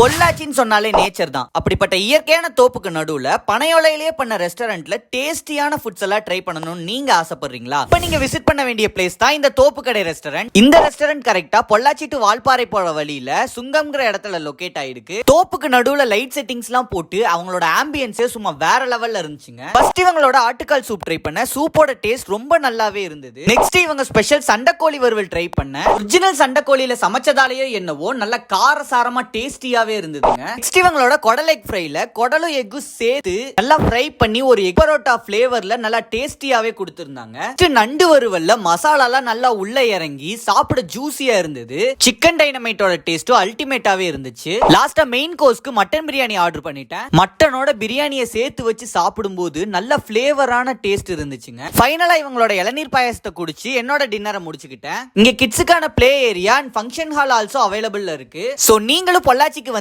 பொள்ளாச்சின்னு சொன்னாலே நேச்சர் தான். அப்படிப்பட்ட இயற்கையான தோப்புக்கு நடுவுல பனையோலையிலேயே பண்ண ரெஸ்டாரண்ட்ல டேஸ்டியான ஃபுட்ஸ் எல்லாம் ட்ரை பண்ணணும்னு நீங்க ஆசைப்படுறீங்களா? இப்ப நீங்க விசிட் பண்ண வேண்டிய பிளேஸ் தான் இந்த தோப்பு கடை ரெஸ்டாரண்ட். இந்த ரெஸ்டாரண்ட் கரெக்டா பொள்ளாச்சி டு வால்பாறை போற வழியில சுங்கம்ங்கிற இடத்துல லொகேட் ஆயிருக்கு. தோப்புக்கு நடுவுல லைட் செட்டிங்ஸ் எல்லாம் போட்டு அவங்களோட ஆம்பியன்ஸே சும்மா வேற லெவல்ல இருந்துச்சுங்க. ஃபர்ஸ்ட் இவங்களோட ஆட்டுக்கால் சூப் ட்ரை பண்ண. சூப்போட டேஸ்ட் ரொம்ப நல்லாவே இருந்தது. நெக்ஸ்ட் இவங்க ஸ்பெஷல் சண்டைக்கோழி வறுவல் ட்ரை பண்ண. ஒரிஜினல் சண்டைக்கோழியில சமைச்சதாலேயோ என்னவோ நல்ல காரசாரமா டேஸ்டியாவே இருந்ததுங்க. நெக்ஸ்ட் இவங்களோட குடல் எக் ஃப்ரைல குடலும் எக்கும் சேர்த்து நல்லா ஃப்ரை பண்ணி ஒரு எக் பரோட்டா ஃபிளேவர்ல நல்லா டேஸ்டியாவே கொடுத்திருந்தாங்க. நண்டு வறுவல்ல மசாலாலாம் நல்லா உள்ள இறங்கி சாப்பிட ஜூசியா இருந்தது. சிக்கன் டைனமைட்டோட டேஸ்டும் அல்டிமேட்டாவே இருந்துச்சு. லாஸ்டா மெயின் கோர்ஸ்க்கு மட்டன் பிரியாணி ஆர்டர் பண்ணிட்டேன். மட்டனோட பிரியாணியை சேர்த்து வச்சு சாப்பிடும்போது நல்ல ஃபிளேவரான டேஸ்ட் இருந்துச்சுங்க. ஃபைனலா இவங்களோட இளநீர் பாயாசத்தை குடிச்சு என்னோட டின்னரை முடிச்சுக்கிட்டேன். இங்க கிட்ஸுக்கான play area and function hall also available இருக்கு. சோ நீங்களும் பொள்ளாச்சிக்கு